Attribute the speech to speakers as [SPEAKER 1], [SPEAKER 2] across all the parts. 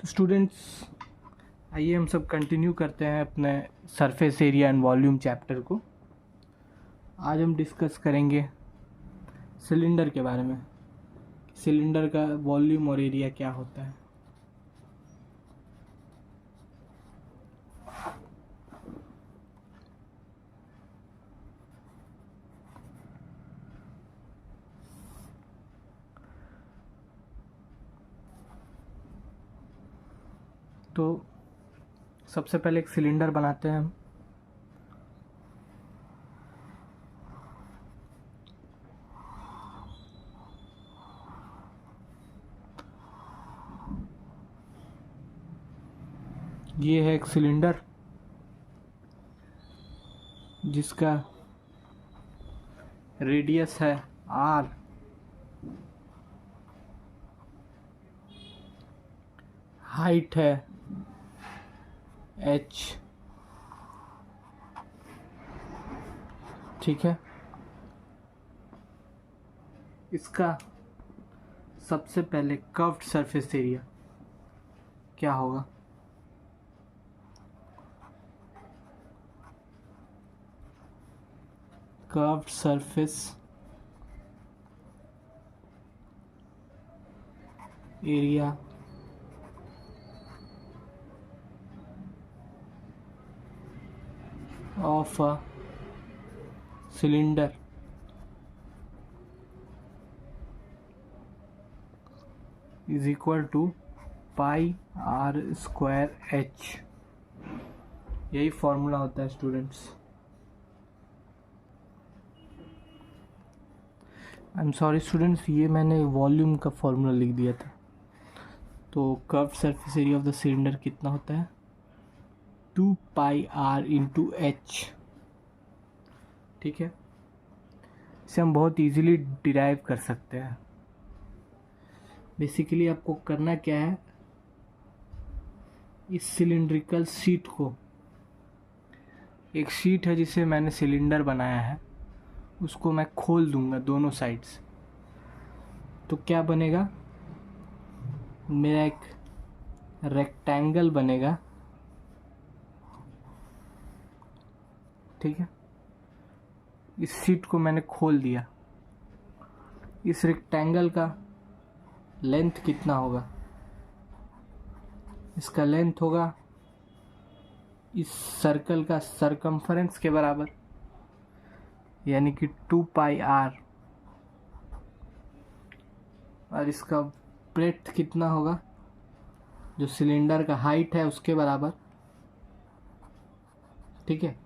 [SPEAKER 1] तो स्टूडेंट्स, आइए हम सब कंटिन्यू करते हैं अपने surface area and volume chapter को। आज हम डिस्कस करेंगे सिलेंडर के बारे में। सिलेंडर का वॉल्यूम और एरिया क्या होता है। तो सबसे पहले एक सिलेंडर बनाते हैं हम। ये है एक सिलेंडर जिसका रेडियस है r, हाइट है h, ठीक है। इसका सबसे पहले कर्व्ड सरफेस एरिया क्या होगा। Curved surface area of a cylinder is equal to pi r square h। यही फॉर्मूला होता है students. I am sorry students, ये मैंने वॉल्यूम का फॉर्मूला लिख दिया था। तो curved surface area of the cylinder कितना होता है, 2 पाई r इंटू एच, ठीक है। इसे हम बहुत इजीली डिराइव कर सकते हैं। बेसिकली आपको करना क्या है, इस सिलिंड्रिकल शीट को, एक शीट है जिसे मैंने सिलेंडर बनाया है, उसको मैं खोल दूंगा दोनों साइड्स। तो क्या बनेगा, मेरा एक रेक्टेंगल बनेगा, ठीक है। इस शीट को मैंने खोल दिया। इस रेक्टेंगल का लेंथ कितना होगा, इसका लेंथ होगा इस सर्कल का सरकमफरेंस के बराबर, यानी कि 2 पाई r, और इसका ब्रेड्थ कितना होगा, जो सिलेंडर का हाइट है उसके बराबर, ठीक है।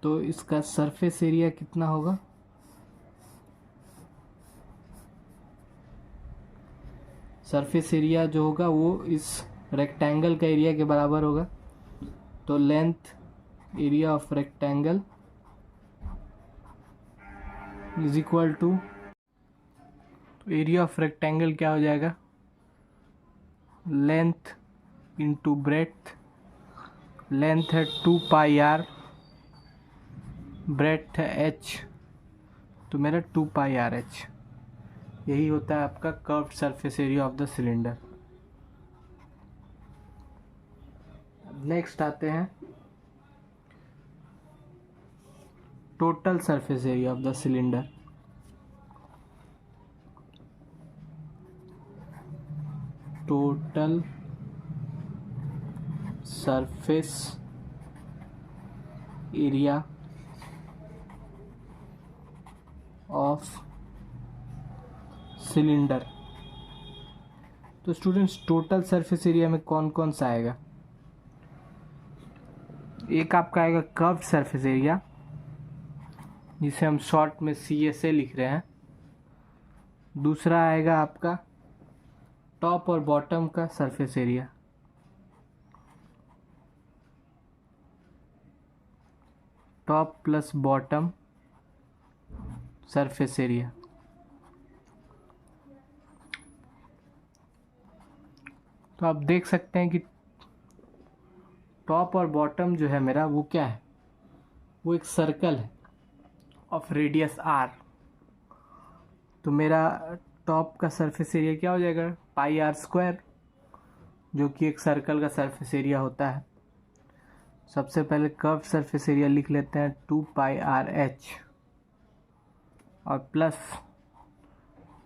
[SPEAKER 1] तो इसका सरफेस एरिया कितना होगा, सरफेस एरिया जो होगा वो इस रेक्टेंगल का एरिया के बराबर होगा। तो length area of rectangle is equal to, तो एरिया ऑफ रेक्टेंगल क्या हो जाएगा, लेंथ इंटू ब्रेड्थ। लेंथ है 2 पाई r, ब्रेड्थ है h, तो मेरा 2 पाई r h। यही होता है आपका curved surface area of the cylinder. Next आते हैं total surface area of the cylinder. Total surface area of cylinder. तो स्टूडेंट्स, टोटल सरफेस एरिया में कौन कौन सा आएगा, एक आपका आएगा कर्व्ड सरफेस एरिया, जिसे हम शॉर्ट में CSA लिख रहे हैं। दूसरा आएगा आपका टॉप और बॉटम का surface area, top plus bottom surface area. तो आप देख सकते हैं कि टॉप और बॉटम जो है मेरा, वो क्या है, वो एक सर्कल है ऑफ रेडियस r। तो मेरा टॉप का सरफेस एरिया क्या हो जाएगा, पाई r स्क्वायर, जो कि एक सर्कल का सरफेस एरिया होता है। सबसे पहले कर्व सरफेस एरिया लिख लेते हैं 2πr/h और प्लस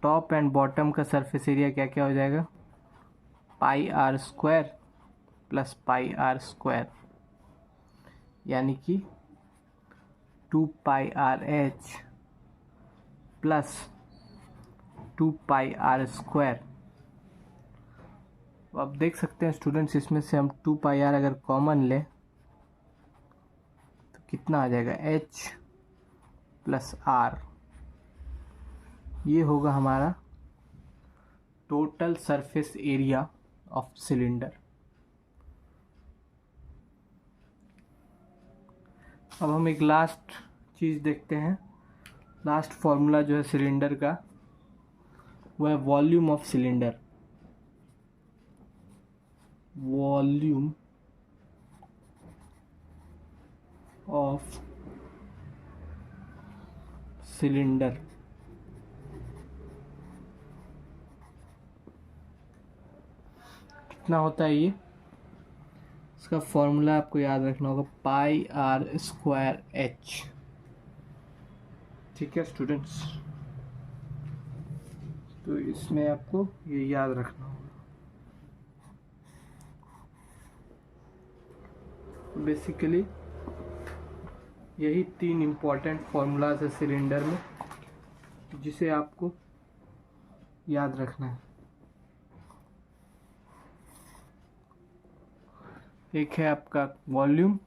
[SPEAKER 1] टॉप एंड बॉटम का सरफेस एरिया क्या क्या हो जाएगा, πr² प्लस πr², यानी कि 2πr/h प्लस 2πr²। अब देख सकते हैं स्टूडेंट्स, इसमें से हम 2πr अगर कॉमन लें तो कितना आ जाएगा, h प्लस r। ये होगा हमारा total surface area of cylinder. अब हम एक लास्ट चीज़ देखते हैं। लास्ट फॉर्मूला जो है सिलेंडर का वो है volume of cylinder. Volume of cylinder कितना होता है, ये इसका फॉर्मूला आपको याद रखना होगा, πr²h। ठीक है स्टूडेंट्स, तो इसमें आपको ये याद रखना होगा। बेसिकली यही 3 इम्पॉर्टेंट फॉर्मूलाज है सिलेंडर में जिसे आपको याद रखना है। एक है आपका वॉल्यूम,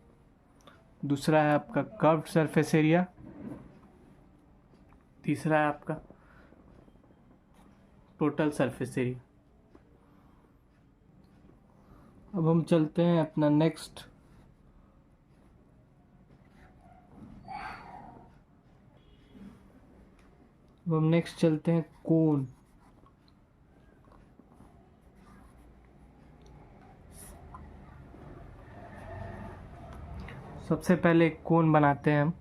[SPEAKER 1] दूसरा है आपका कर्व्ड सरफेस एरिया, तीसरा है आपका टोटल सरफेस एरिया। अब हम चलते हैं अपना नेक्स्ट। अब हम नेक्स्ट चलते हैं कोन। सबसे पहले एक कोन बनाते हैं हम।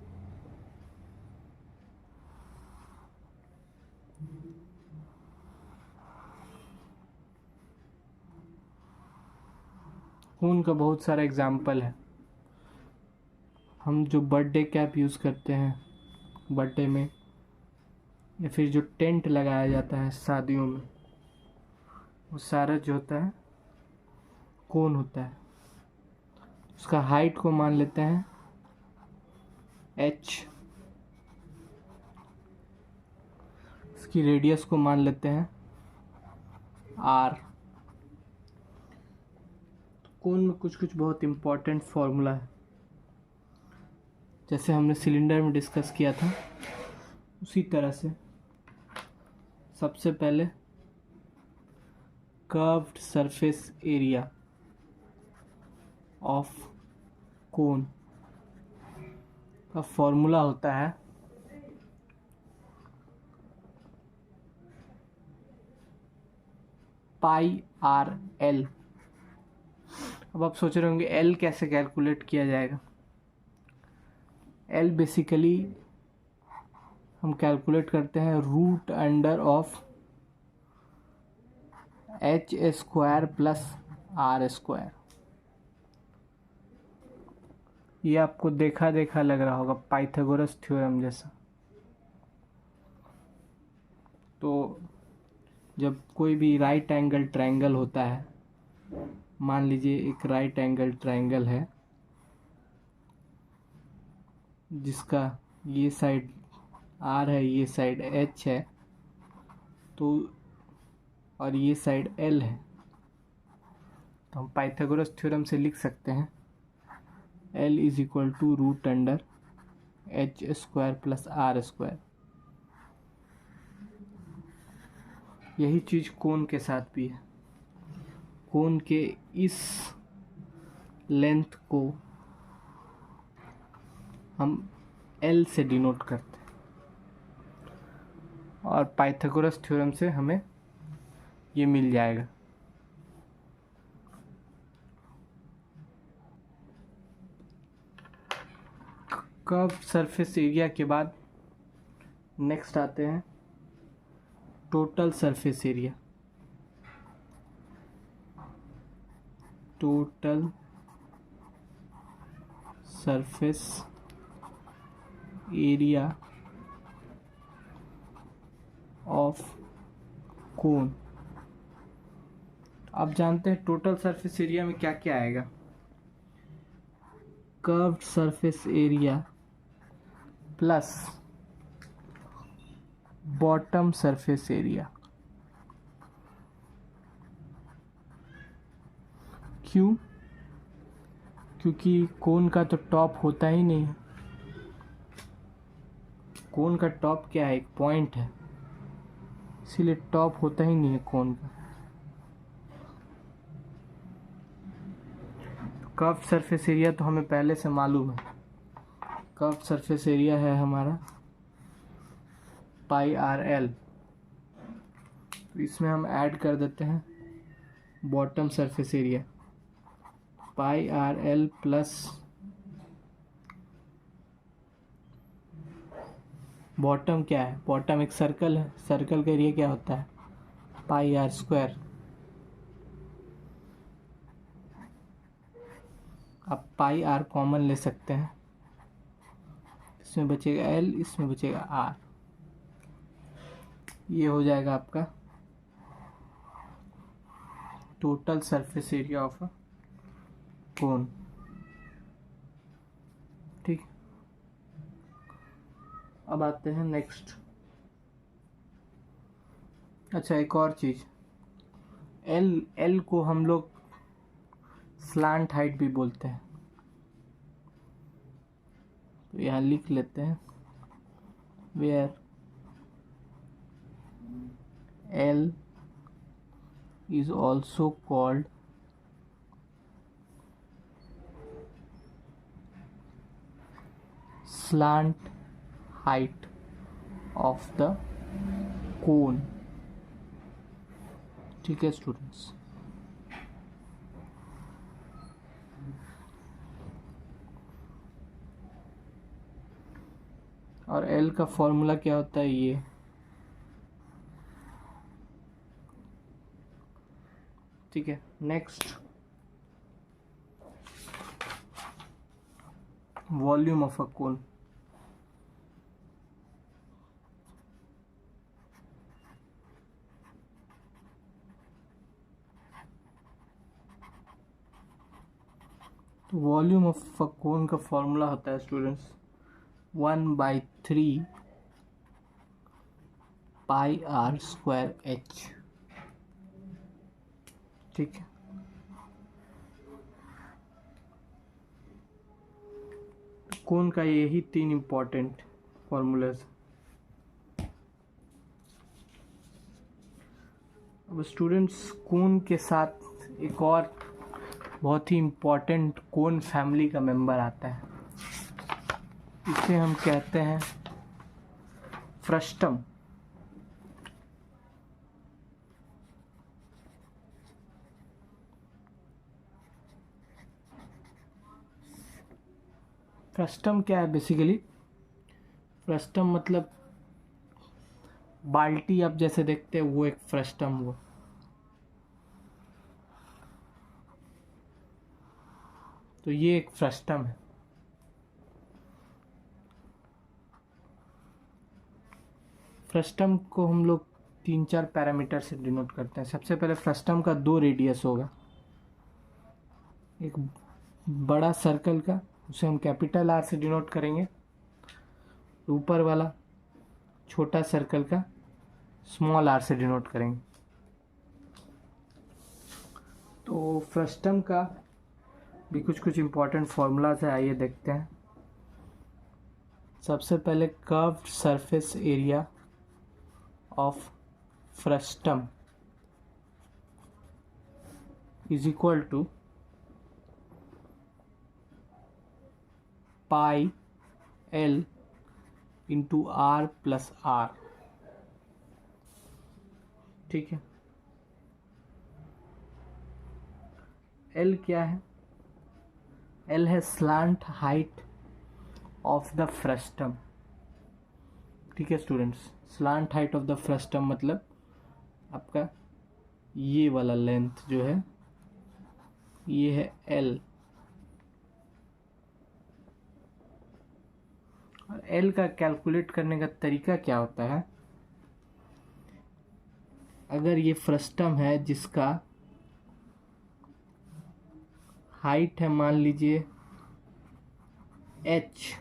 [SPEAKER 1] कोन का बहुत सारा एग्जाम्पल है। हम जो बर्थडे कैप यूज़ करते हैं बर्थडे में, या फिर जो टेंट लगाया जाता है शादियों में, वो सारा जो होता है कोन होता है। उसका हाइट को मान लेते हैं h, इसकी रेडियस को मान लेते हैं r। कोन में कुछ कुछ बहुत इम्पोर्टेंट फॉर्मूला है, जैसे हमने सिलेंडर में डिस्कस किया था उसी तरह से। सबसे पहले curved surface area of cone का फॉर्मूला होता है πr/l। अब आप सोच रहे होंगे L कैसे कैलकुलेट किया जाएगा। L बेसिकली हम कैलकुलेट करते हैं √under of h² plus r²। ये आपको देखा देखा लग रहा होगा, पाइथागोरस थ्योरम जैसा। तो जब कोई भी राइट एंगल ट्रायंगल होता है, मान लीजिए एक राइट एंगल ट्रायंगल है जिसका ये साइड r है, ये साइड h है, तो और ये साइड l है, तो हम पाइथागोरस थ्योरम से लिख सकते हैं L is equal to √under h² plus r²। यही चीज़ कोन के साथ भी है। कोन के इस लेंथ को हम L से डिनोट करते हैं और पाइथागोरस थ्योरम से हमें ये मिल जाएगा। कर्व सरफेस एरिया के बाद नेक्स्ट आते हैं total surface area. Total surface area of cone. आप जानते हैं टोटल सरफेस एरिया में क्या क्या आएगा? Curved surface area plus bottom surface area. क्यों? क्योंकि कोन का तो टॉप होता ही नहीं है। कोन का टॉप क्या है? एक पॉइंट है, इसीलिए टॉप होता ही नहीं है कोन का। कर्व सरफेस एरिया तो हमें पहले से मालूम है। कर्व सरफेस एरिया है हमारा पाई आर एल। तो इसमें हम ऐड कर देते हैं bottom surface area pi R L plus bottom क्या है? बॉटम एक सर्कल है, सर्कल का एरिया क्या होता है? पाई आर स्क्वायर। आप पाई आर कॉमन ले सकते हैं, इसमें बचेगा एल, इसमें बचेगा आर। ये हो जाएगा आपका total surface area of a cone. ठीक, अब आते हैं नेक्स्ट। अच्छा, एक और चीज, एल को हम लोग स्लांट हाइट भी बोलते हैं। तो यहाँ लिख लेते हैं where L is also called slant height of the cone। ठीक है स्टूडेंट्स, और एल का फॉर्मूला क्या होता है? ये ठीक है। Next, volume of a cone. तो वॉल्यूम ऑफ अ कोन का फॉर्मूला होता है students 1/3 pi r square h. ठीक है, कोन का यही 3 इंपॉर्टेंट फॉर्मूलाज। अब स्टूडेंट्स, कोन के साथ एक और बहुत ही इम्पोर्टेंट कोन फैमिली का मेंबर आता है, इसे हम कहते हैं फ्रस्टम। फ्रस्टम क्या है? बेसिकली फ्रस्टम मतलब बाल्टी आप जैसे देखते हैं, वो एक फ्रस्टम हुआ। तो ये एक फ्रस्टम है। फ्रस्टम को हम लोग 3-4 पैरामीटर से डिनोट करते हैं। सबसे पहले फ्रस्टम का 2 रेडियस होगा, एक बड़ा सर्कल का, उसे हम कैपिटल आर से डिनोट करेंगे, ऊपर वाला छोटा सर्कल का स्मॉल आर से डिनोट करेंगे। तो फ्रस्टम का भी कुछ इंपॉर्टेंट फॉर्मूलाज है, आइए देखते हैं। सबसे पहले curved surface area of frustum is equal to pi L into R plus R. ठीक है, एल क्या है? एल है slant height of the frustum. ठीक है students, slant height of the frustum मतलब आपका ये वाला लेंथ जो है ये है L, और L का कैलकुलेट करने का तरीका क्या होता है, अगर ये फ्रस्टम है जिसका हाइट है मान लीजिए h,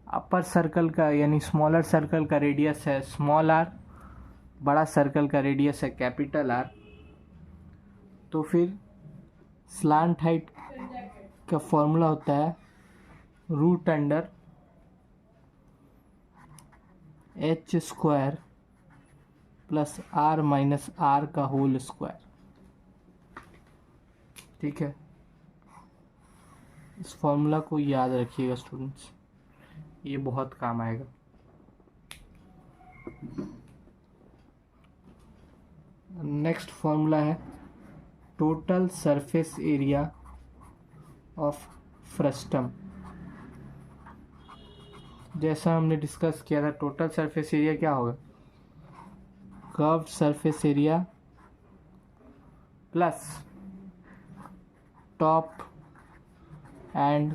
[SPEAKER 1] अपर सर्कल का यानी स्मॉलर सर्कल का रेडियस है स्मॉल r, बड़ा सर्कल का रेडियस है कैपिटल R, तो फिर स्लांट हाइट का फॉर्मूला होता है root under h square plus r minus r का होल स्क्वायर। ठीक है, इस फॉर्मूला को याद रखिएगा स्टूडेंट्स, ये बहुत काम आएगा। नेक्स्ट फॉर्मूला है total surface area of frustum. जैसा हमने डिस्कस किया था, टोटल सरफेस एरिया क्या होगा, curved surface area plus top and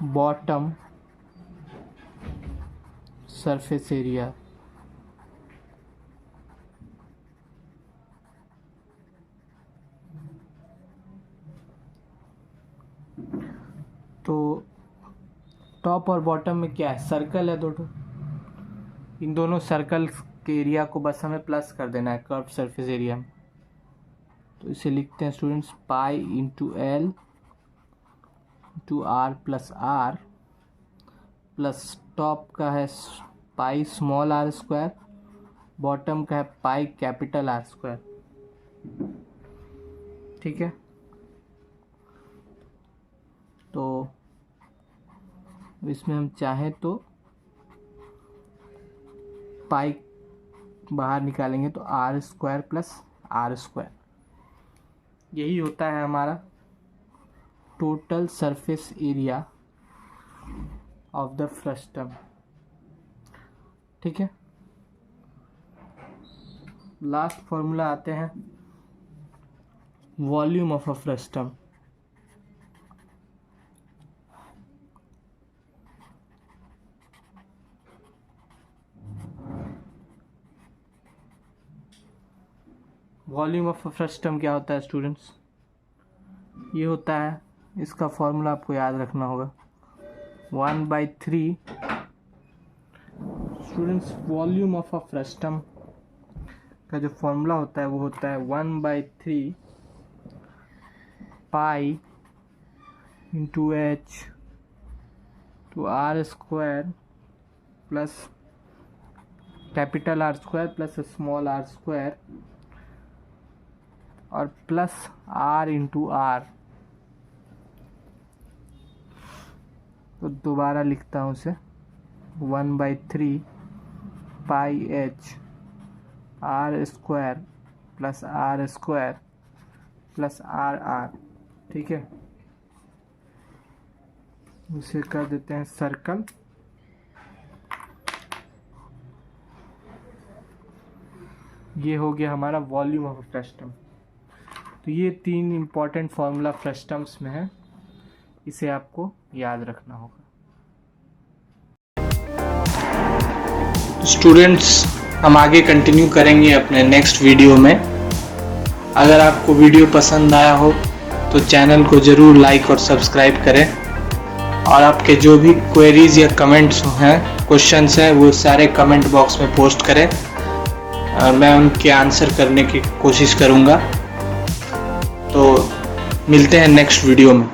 [SPEAKER 1] bottom surface area. तो टॉप और बॉटम में क्या है, सर्कल है दोनों, इन दोनों सर्कल के एरिया को बस हमें प्लस कर देना है कर्व्ड सरफेस एरिया में। तो इसे लिखते हैं students pi into L into R plus R, plus top का है pi small R square, bottom का है पाई कैपिटल आर स्क्वायर। ठीक है, तो इसमें हम चाहें तो पाई बाहर निकालेंगे तो R square plus R square, यही होता है हमारा total surface area of the frustum. ठीक है, लास्ट फॉर्मूला आते हैं volume of a frustum. Volume of a frustum क्या होता है स्टूडेंट्स, ये होता है, इसका फॉर्मूला आपको याद रखना होगा 1/3। Students volume of a frustum का जो फॉर्मूला होता है वो होता है 1/3 pi into h two R square plus capital R square plus small R square और प्लस r इंटू आर। तो दोबारा लिखता हूँ उसे 1/3 pi h R square plus R square plus R R. ठीक है, उसे कर देते हैं सर्कल। ये हो गया हमारा वॉल्यूम ऑफ फ्रस्टम। तो ये 3 इम्पॉर्टेंट फार्मूला फ्रस्टम्स में है, इसे आपको याद रखना होगा। स्टूडेंट्स, हम आगे कंटिन्यू करेंगे अपने नेक्स्ट वीडियो में। अगर आपको वीडियो पसंद आया हो तो चैनल को ज़रूर लाइक और सब्सक्राइब करें, और आपके जो भी क्वेरीज या कमेंट्स हैं, क्वेश्चंस हैं, वो सारे कमेंट बॉक्स में पोस्ट करें, मैं उनके आंसर करने की कोशिश करूँगा। तो मिलते हैं नेक्स्ट वीडियो में।